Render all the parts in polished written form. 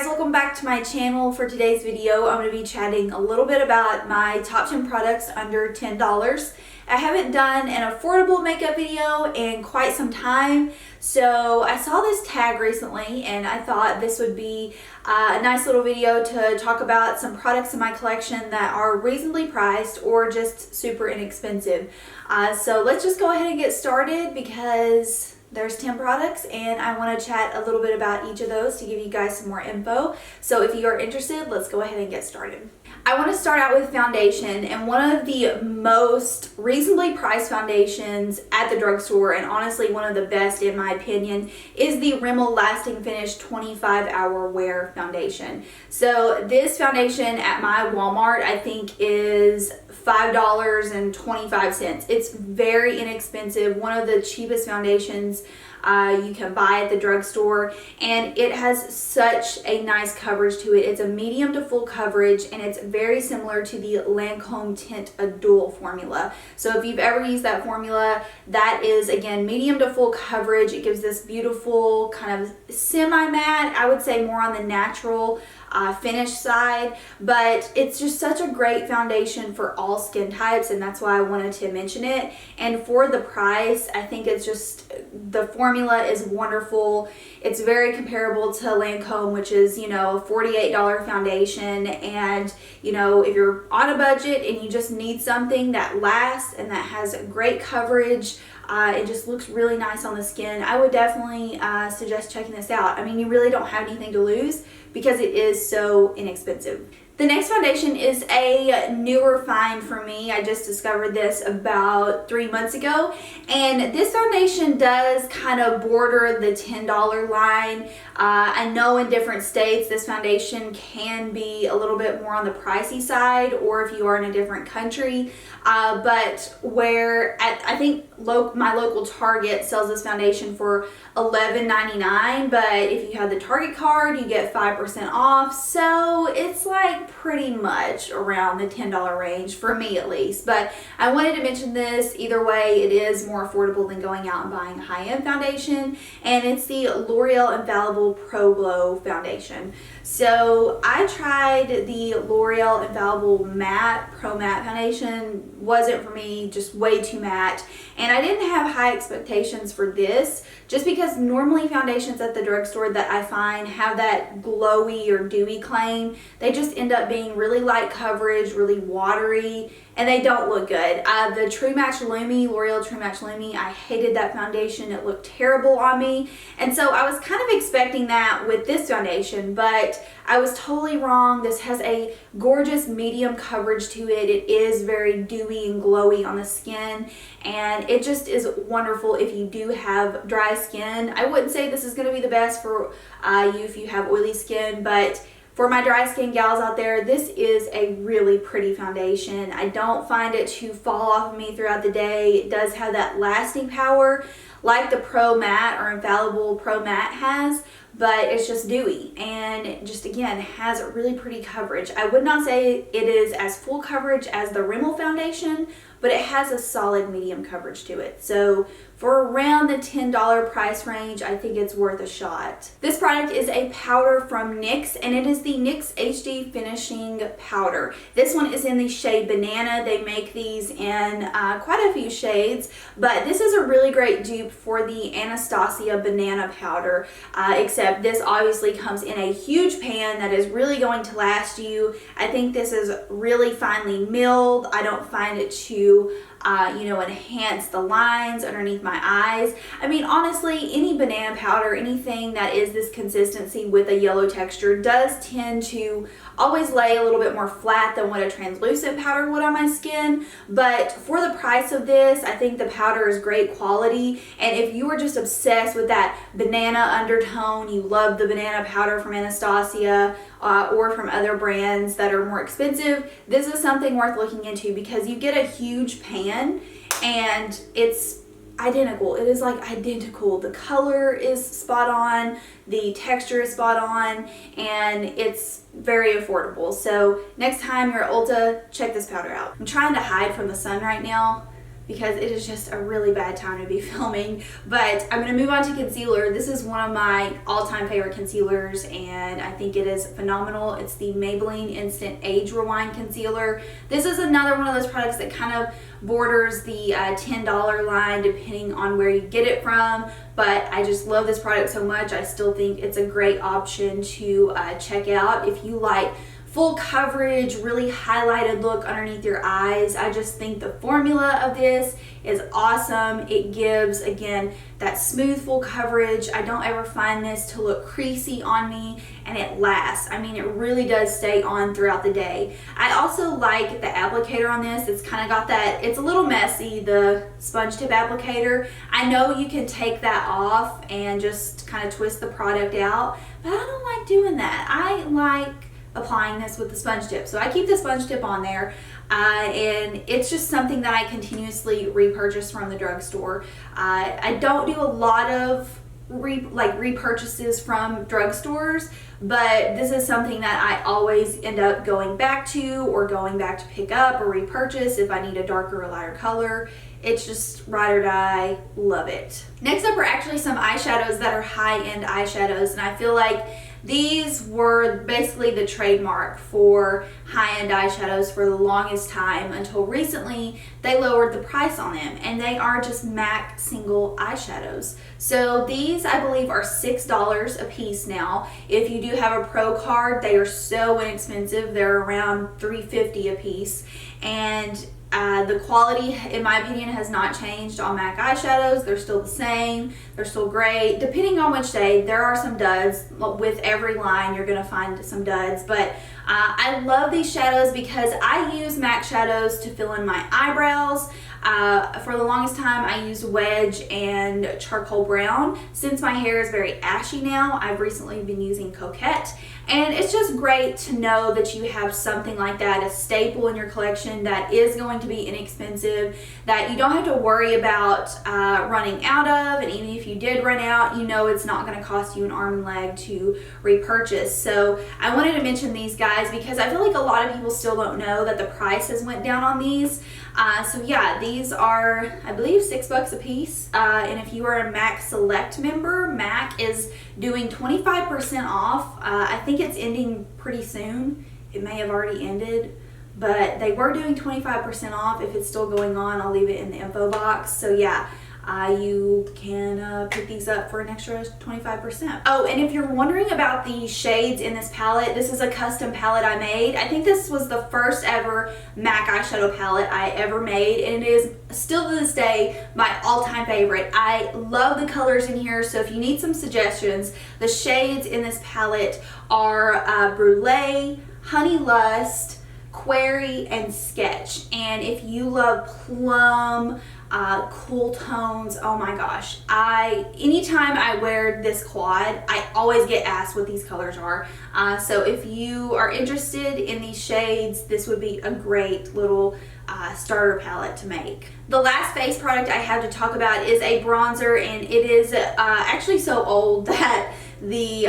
guys, welcome back to my channel. For today's video, I'm going to be chatting a little bit about my top 10 products under $10. I haven't done an affordable makeup video in quite some time, so I saw this tag recently and I thought this would be a nice little video to talk about some products in my collection that are reasonably priced or just super inexpensive. So let's just go ahead and get started because there's 10 products and I want to chat a little bit about each of those to give you guys some more info. So if you are interested, let's go ahead and get started. I want to start out with foundation, and one of the most reasonably priced foundations at the drugstore, and honestly one of the best in my opinion, is the Rimmel Lasting Finish 25-Hour Wear Foundation. So this foundation at my Walmart I think is $5.25. It's very inexpensive, one of the cheapest foundations you can buy at the drugstore, and it has such a nice coverage to it. It's a medium to full coverage, and it's very similar to the Lancome Tint Adul formula. So if you've ever used that formula, that is again medium to full coverage. It gives this beautiful kind of semi-matte, I would say more on the natural finish side, but it's just such a great foundation for all skin types, and that's why I wanted to mention it. And for the price, I think it's just, the formula is wonderful. It's very comparable to Lancome, which is, you know, a $48 foundation, and you know, if you're on a budget and you just need something that lasts and that has great coverage, it just looks really nice on the skin, I would definitely suggest checking this out. I mean, you really don't have anything to lose because it is so inexpensive. The next foundation is a newer find for me. I just discovered this about 3 months ago, and this foundation does kind of border the $10 line. I know in different states this foundation can be a little bit more on the pricey side, or if you are in a different country, but where I think my local Target sells this foundation for $11.99, but if you have the Target card you get 5% off, so it's like pretty much around the $10 range for me at least. But I wanted to mention this. Either way, it is more affordable than going out and buying a high-end foundation, and it's the L'Oreal Infallible Pro Glow foundation. So I tried the L'Oreal Infallible Matte Pro Matte foundation. Wasn't for me, just way too matte, and I didn't have high expectations for this just because normally foundations at the drugstore that I find have that glowy or dewy claim, they just end up being really light coverage, really watery, and they don't look good. The True Match Lumi, L'Oreal True Match Lumi, I hated that foundation. It looked terrible on me, and so I was kind of expecting that with this foundation, but I was totally wrong. This has a gorgeous medium coverage to it. It is very dewy and glowy on the skin, and it just is wonderful if you do have dry skin. I wouldn't say this is going to be the best for you if you have oily skin, but for my dry skin gals out there, this is a really pretty foundation. I don't find it to fall off of me throughout the day. It does have that lasting power like the Pro Matte or Infallible Pro Matte has, but it's just dewy and it just again has a really pretty coverage. I would not say it is as full coverage as the Rimmel foundation, but it has a solid medium coverage to it. So for around the $10 price range, I think it's worth a shot. This product is a powder from NYX, and it is the NYX HD Finishing Powder. This one is in the shade Banana. They make these in quite a few shades, but this is a really great dupe for the Anastasia Banana Powder, except this obviously comes in a huge pan that is really going to last you. I think this is really finely milled. I don't find it to you know, enhance the lines underneath my eyes. I mean, honestly, any banana powder, anything that is this consistency with a yellow texture does tend to always lay a little bit more flat than what a translucent powder would on my skin. But for the price of this, I think the powder is great quality. And if you are just obsessed with that banana undertone, you love the banana powder from Anastasia or from other brands that are more expensive, this is something worth looking into because you get a huge pan and it's identical. It is like identical. The color is spot on, the texture is spot on, and it's very affordable. So next time you're at Ulta, check this powder out. I'm trying to hide from the sun right now, because it is just a really bad time to be filming. But I'm going to move on to concealer. This is one of my all-time favorite concealers, and I think it is phenomenal. It's the Maybelline Instant Age Rewind Concealer. This is another one of those products that kind of borders the $10 line depending on where you get it from, but I just love this product so much. I still think it's a great option to check out if you like full coverage, really highlighted look underneath your eyes. I just think the formula of this is awesome. It gives, again, that smooth full coverage. I don't ever find this to look creasy on me, and it lasts. I mean, it really does stay on throughout the day. I also like the applicator on this. It's kind of got that, it's a little messy, the sponge tip applicator. I know you can take that off and just kind of twist the product out, but I don't like doing that. I like applying this with the sponge tip. So I keep the sponge tip on there, and it's just something that I continuously repurchase from the drugstore. I don't do a lot of repurchases from drugstores, but this is something that I always end up going back to, or going back to pick up or repurchase if I need a darker or lighter color. It's just ride or die. Love it. Next up are actually some eyeshadows that are high-end eyeshadows, and I feel like these were basically the trademark for high-end eyeshadows for the longest time, until recently they lowered the price on them, and they are just MAC single eyeshadows. So these, I believe, are $6 a piece now. If you do have a pro card, they are so inexpensive. They're around $3.50 a piece, and the quality, in my opinion, has not changed on MAC eyeshadows. They're still the same. They're still great. Depending on which day, there are some duds. With every line, you're going to find some duds. But I love these shadows because I use MAC shadows to fill in my eyebrows. For the longest time, I used Wedge and Charcoal Brown. Since my hair is very ashy now, I've recently been using Coquette. And it's just great to know that you have something like that, a staple in your collection that is going to be inexpensive, that you don't have to worry about running out of, and even if you did run out, you know it's not going to cost you an arm and leg to repurchase. So I wanted to mention these guys because I feel like a lot of people still don't know that the price has went down on these. So yeah, these are, I believe, $6 a piece. And if you are a MAC Select member, MAC is doing 25% off. I think it's ending pretty soon. It may have already ended, but they were doing 25% off. If it's still going on, I'll leave it in the info box. So yeah, you can pick these up for an extra 25%. Oh, and if you're wondering about the shades in this palette, this is a custom palette I made. I think this was the first ever MAC eyeshadow palette I ever made, and it is still to this day my all-time favorite. I love the colors in here, so if you need some suggestions, the shades in this palette are Brulee, Honey Lust, Query, and Sketch. And if you love plum, cool tones, oh my gosh, anytime I wear this quad, I always get asked what these colors are. So if you are interested in these shades, this would be a great little starter palette to make. The last face product I have to talk about is a bronzer, and it is actually so old that the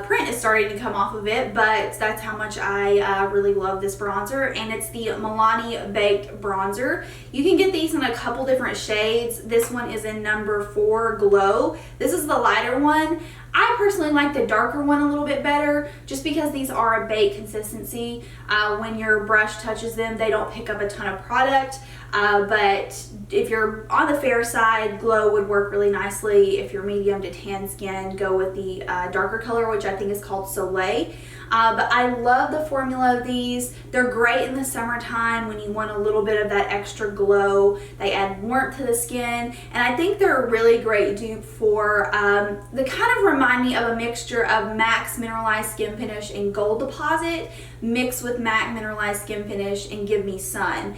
print is starting to come off of it, but that's how much I really love this bronzer, and it's the Milani Baked Bronzer. You can get these in a couple different shades. This one is in number 4 Glow. This is the lighter one. I personally like the darker one a little bit better, just because these are a baked consistency. When your brush touches them, they don't pick up a ton of product. But if you're on the fair side, Glow would work really nicely. If you're medium to tan skin, go with the darker color, which I think is called Soleil. But I love the formula of these. They're great in the summertime when you want a little bit of that extra glow. They add warmth to the skin, and I think they're a really great dupe for, they kind of remind me of a mixture of MAC's Mineralized Skin Finish and Gold Deposit mixed with MAC Mineralized Skin Finish and Give Me Sun.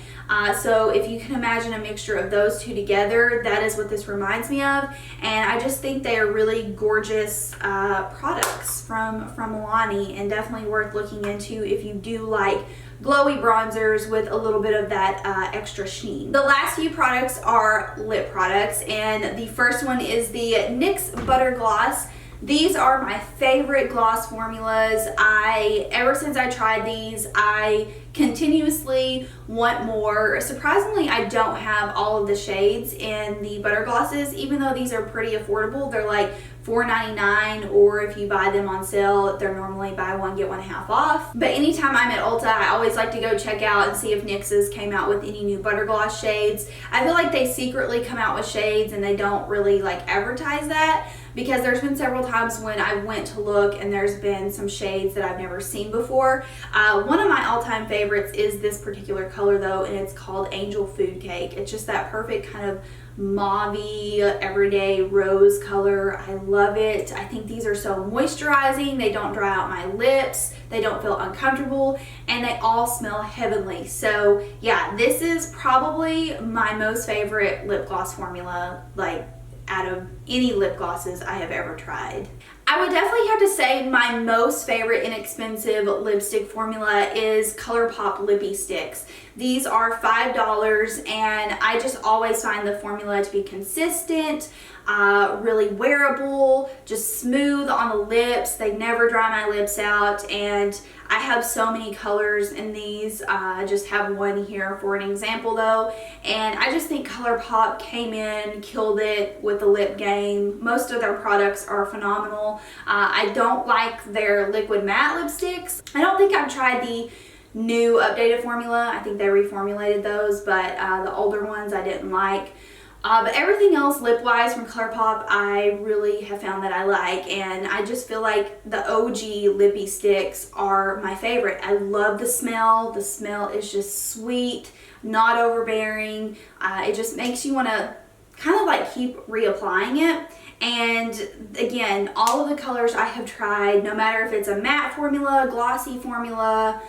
So if you can imagine a mixture of those two together, that is what this reminds me of, and I just think they are really gorgeous products from Milani, and definitely worth looking into if you do like glowy bronzers with a little bit of that extra sheen. The last few products are lip products, and the first one is the NYX Butter Gloss. These are my favorite gloss formulas. Ever since I tried these, I continuously want more. Surprisingly, I don't have all of the shades in the butter glosses, even though these are pretty affordable. They're like $4.99, or if you buy them on sale, they're normally buy one get one half off. But anytime I'm at Ulta, I always like to go check out and see if NYX's came out with any new butter gloss shades. I feel like they secretly come out with shades and they don't really like advertise that, because there's been several times when I went to look and there's been some shades that I've never seen before. One of my all-time favorites is this particular color though, and it's called Angel Food Cake. It's just that perfect kind of mauve-y everyday rose color. I love it. I think these are so moisturizing. They don't dry out my lips. They don't feel uncomfortable, and they all smell heavenly. So yeah, this is probably my most favorite lip gloss formula, like out of any lip glosses I have ever tried. I would definitely have to say my most favorite inexpensive lipstick formula is ColourPop Lippy Sticks. These are $5, and I just always find the formula to be consistent, really wearable, just smooth on the lips. They never dry my lips out, and I have so many colors in these. I just have one here for an example though, and I just think ColourPop came in, killed it with the lip game. Most of their products are phenomenal. I don't like their liquid matte lipsticks. I don't think I've tried the new updated formula. I think they reformulated those, but the older ones I didn't like. But everything else lip-wise from ColourPop, I really have found that I like, and I just feel like the OG Lippy Sticks are my favorite. I love the smell. The smell is just sweet, not overbearing. It just makes you want to kind of like keep reapplying it. And again, all of the colors I have tried, no matter if it's a matte formula, glossy formula,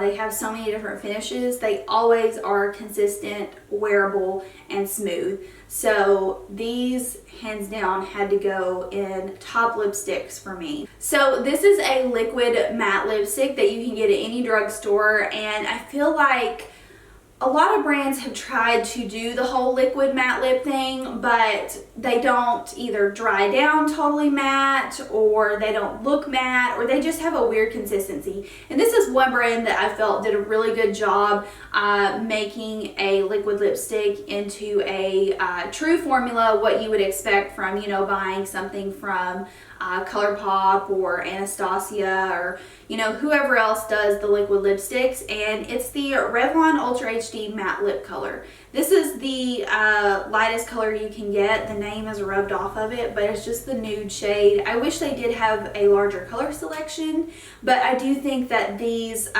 they have so many different finishes. They always are consistent, wearable, and smooth. So these, hands down, had to go in top lipsticks for me. So this is a liquid matte lipstick that you can get at any drugstore, and I feel like a lot of brands have tried to do the whole liquid matte lip thing, but they don't either dry down totally matte, or they don't look matte, or they just have a weird consistency. And this is one brand that I felt did a really good job making a liquid lipstick into a true formula, what you would expect from, you know, buying something from ColourPop or Anastasia, or you know, whoever else does the liquid lipsticks. And it's the Revlon Ultra HD Matte Lip Color. This is the lightest color you can get. The name is rubbed off of it, but it's just the nude shade. I wish they did have a larger color selection, but I do think that these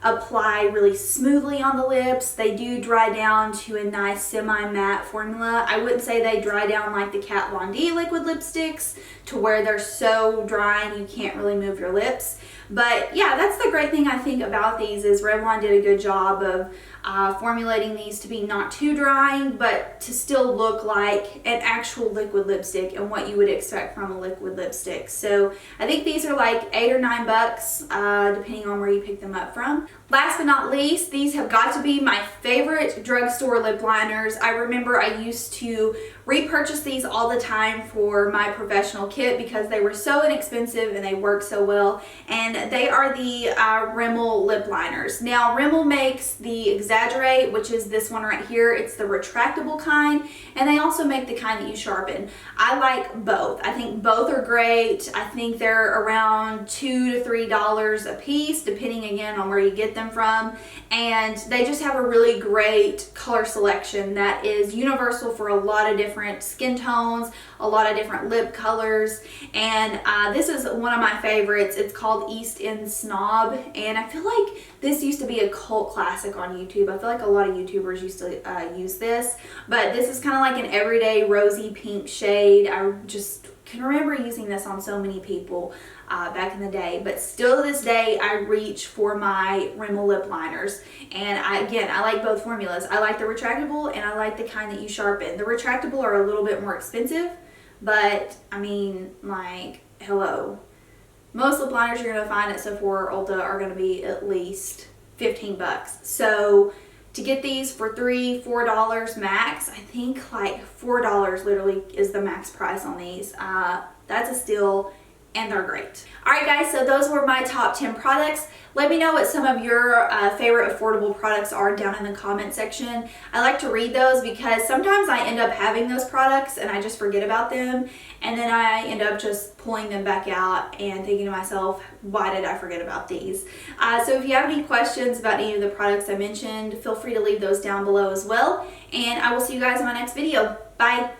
apply really smoothly on the lips. They do dry down to a nice semi-matte formula. I wouldn't say they dry down like the Kat Von D liquid lipsticks to where they're so dry and you can't really move your lips. But yeah, that's the great thing I think about these, is Revlon did a good job of formulating these to be not too drying, but to still look like an actual liquid lipstick and what you would expect from a liquid lipstick. So I think these are like $8 or $9, depending on where you pick them up from. Last but not least, these have got to be my favorite drugstore lip liners. I remember I used to repurchase these all the time for my professional kit because they were so inexpensive and they work so well. And they are the Rimmel lip liners. Now, Rimmel makes the Exaggerate, which is this one right here. It's the retractable kind, and they also make the kind that you sharpen. I like both. I think both are great. I think they're around $2 to $3 a piece, depending again on where you get them from. And they just have a really great color selection that is universal for a lot of different skin tones, a lot of different lip colors. And this is one of my favorites. It's called East End Snob, and I feel like this used to be a cult classic on YouTube. I feel like a lot of YouTubers used to use this, but this is kind of like an everyday rosy pink shade. I just can remember using this on so many people back in the day, but still to this day I reach for my Rimmel lip liners. And I like both formulas. I like the retractable and I like the kind that you sharpen. The retractable are a little bit more expensive, but I mean, like, hello. Most lip liners you're going to find at Sephora or Ulta are going to be at least 15 bucks. So to get these for $3, $4 max, I think like $4 literally is the max price on these. That's a steal, and they're great. Alright guys, so those were my top 10 products. Let me know what some of your favorite affordable products are down in the comment section. I like to read those because sometimes I end up having those products and I just forget about them, and then I end up just pulling them back out and thinking to myself, why did I forget about these? So if you have any questions about any of the products I mentioned, feel free to leave those down below as well, and I will see you guys in my next video. Bye!